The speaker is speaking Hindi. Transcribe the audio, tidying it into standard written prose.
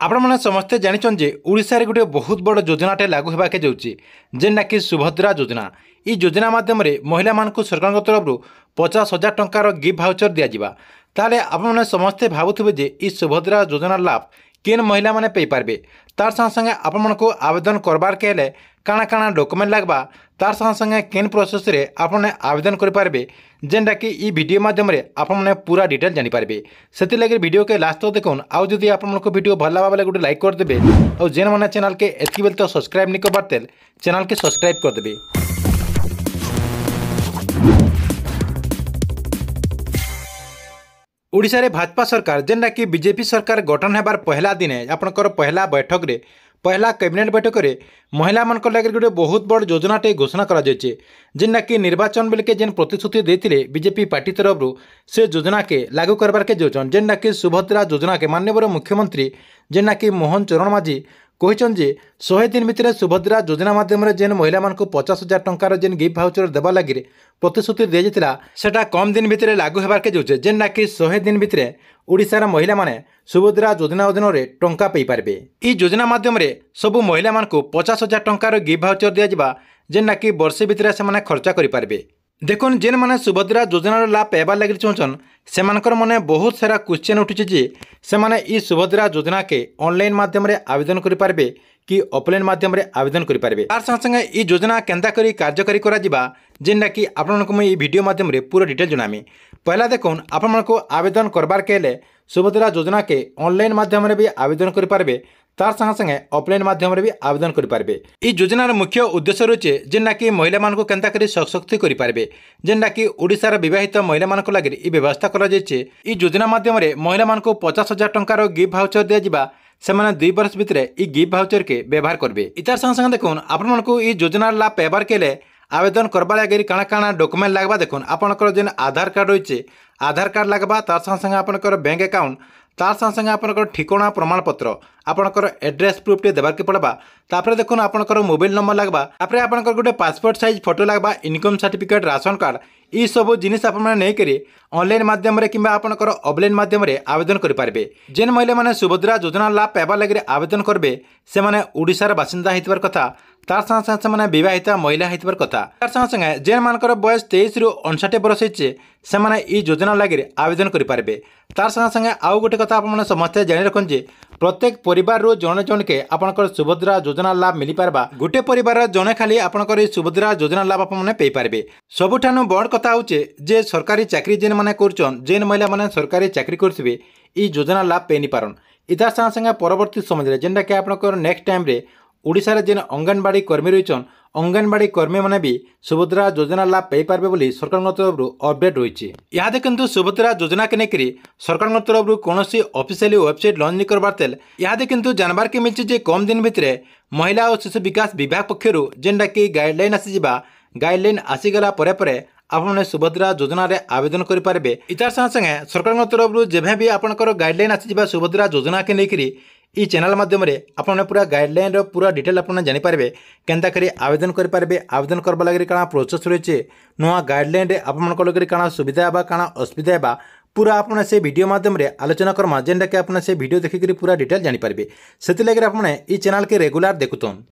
आपने समस्ते जानिछन जे ओडिशा रे गोटे बहुत बड़ योजनाटे लागू होबाके जाउछि जेनटा कि सुभद्रा योजना। ई योजना माध्यम महिला मानकु सरकार तरफ 50,000 टंकार गिफ्ट भाउचर दिया। ताले आपने समस्ते भावुथिबे जे ई सुभद्रा योजनार लाभ केन महिला माने पई पारबे। तार संगे संगे आपमनको आवेदन करबार के हेले काଣା काଣା डॉक्यूमेंट लागबा तार संगे संगे केन प्रोसेस रे आपने आवेदन कर पारबे जेनटा कि ई वीडियो माध्यम रे आपने पूरा डिटेल जानि पारबे। सेति लागि वीडियो के लास्ट तक देखुन। आउ जदि आपमनको वीडियो भल लागा बेले गोटे लाइक कर देबे और जेन माने चैनल के एतकी बेल तो सब्सक्राइब नि कर बारतेल चैनल के सब्सक्राइब कर देबे। ओडिशा रे भाजपा सरकार जेनटा कि बीजेपी सरकार गठन हेबार पहला दिन आपनकर पहला बैठक रे पहला कैबिनेट बैठक रे महिला मान लगे गोटे बहुत बड़ योजनाटे घोषणा करा जायछि जेनटा कि निर्वाचन बेल के जेन प्रतिश्रुति देथिले बीजेपी पार्टी तरफ से योजना के लागू करबार के जोचन जेनटा कि सुभद्रा योजना के माननीय मुख्यमंत्री जेनटा कि मोहन चरण माझी कहछन जे 100 दिन भितर सुभद्रा योजना माध्यम जेन महिला मानकु 50,000 टंकार जेन गिफ्ट भाउचर देवा लगी प्रतिश्रुति दिया जाता सेटा कम दिन भितर लागू होबार के जोचे जेनटा कि 100 दिन भितर ओडिशार महिला माने सुभद्रा योजना अधीन रे टंका पई पारबे। ई योजना माध्यम सबु महिला मानकु 50,000 टंकार गिफ्ट भाउचर दिया जिबा जेनटा कि वर्षे भितर से माने खर्चा करि पारबे। देखुन जेन माने सुभद्रा योजनार लाभ पाइबार लगी चाहछन सेमानकर मने बहुत सारा क्वेश्चन उठिछि जे से माने ई सुभद्रा योजना के ऑनलाइन माध्यम रे आवेदन करि पारबे कि ऑफलाइन माध्यम रे आवेदन करि पारबे। तार संगे संगे ई योजना केंता करी कार्यकारी करा जिबा जेनटा कि आपननको मैं ई वीडियो माध्यम रे पूरा डिटेल जणामी। पहला देखुन आपननको आवेदन करबार के ले सुभद्रा योजना के ऑनलाइन माध्यम रे भी आवेदन करि पारबे तार संगे संगे ऑफलाइन माध्यम रे भी आवेदन करि पारबे। ई योजनार मुख्य उद्देश्य रहिছে जेनटा कि महिला मानकु केंता करी सशक्ति करि पारबे जेनटा कि ओडिसा रा विवाहित महिला मानकु लागि ई व्यवस्था करा जायছে। ई योजना माध्यम रे महिला मानकु 50,000 टंकार गिफ्ट भाउचर दिया जिबा सेमाने 2 वर्ष भितर ई गिफ्ट भाउचर के व्यवहार करबे। इतार संगे संगे देखुन आपननको ई योजनार लाभ पाइबार के ले आवेदन करबा लागि काଣା काଣା डॉक्यूमेंट लागबा देखुन आपनकर जेन आधार कार्ड रहिছে आधार कार्ड लागबा तार संगे संगे आपनकर बैंक अकाउंट तार संगे संगे आपनकर ठिकाना प्रमाणपत्र आपनकर एड्रेस प्रूफ टे देबार के पड़बा। तापर देखुन आपनकर मोबाइल नंबर लागबा तापर आपनकर गोटे पासपोर्ट साइज फोटो लागबा इनकम सर्टिफिकेट राशन कार्ड ई सब जिनिस आपन नै करी ऑनलाइन माध्यम रे किबा आपनकर ऑफलाइन माध्यम रे आवेदन करि पारबे। जेन महिला माने सुभद्रा योजना लाभ पाइबा लागि आवेदन करबे से माने ओडिशार बासिंदा हेतबार कथा तार संगे संगे माने विवाहिता महिला हेतबार कथा। तार संगे संगे जेन मानकर बयस 23 रु 59 वर्ष हेचे से माने ई योजना लागि आवेदन करि पारबे। तार संगे संगे आउ गोटे कथा आपन समस्ते जानि रखन जे प्रत्येक परिवार रो जने जन के आपनकर सुभद्रा योजना लाभ मिली पारबा। गोटे परिवार जने खाली आपनकर ई सुभद्रा योजना लाभ आपन पेई पारबे। सबुठानु बड़ कथा होचे जे सरकारी चाकरी जेन माने करचन जेन महिला माने सरकारी चाकरी करथिबे ई योजना लाभ पेनी पारन। इतार संगे संगे परवर्ती समय रे जेनटा कि आपनकर नेक्स्ट टाइम रे ओडिशा रे जेन अंगनबाड़ी कर्मी रहिचन अंगनबाड़ी कर्मी माने भी सुभद्रा योजना लाभ पाई पारबे बोली सरकार तरफ अपडेट रही। यहाँ देखते सुभद्रा योजना के लेकर सरकार तरफ कौन ऑफिशियली वेबसाइट लॉन्च नहीं करबार तेल यहाँ किंतु जानबार के मिलছে कम दिन भितर महिला और शिशु विकास विभाग पक्षर जेनटा कि गाइडलाइन आसीजा गाइडलाइन आसीगला परे आपने सुभद्रा योजना रे आवेदन करि पारबे। इतार संगे संगे सरकार तरफ जेभे भी आपनकर गाइडलाइन आसीजा सुभद्रा योजना के लेकर ई चैनल माध्यम रे आपने पूरा गाइडलाइन रो पूरा डिटेल आपने जानि पारबे केनता करी आवेदन करि पारबे। आवेदन करबा लागि काना प्रोसेस रहिছে नुआ गाइडलाइन रे आपनकर लागि काना सुविधा बा काना असुविधा बा पूरा आपने से वीडियो माध्यम रे आलोचना करमा जेनटा कि आपने से वीडियो देखि पूरा डिटेल जानि पारबे। सेति लागि आपने ई चैनल के रेगुलर देखुतन।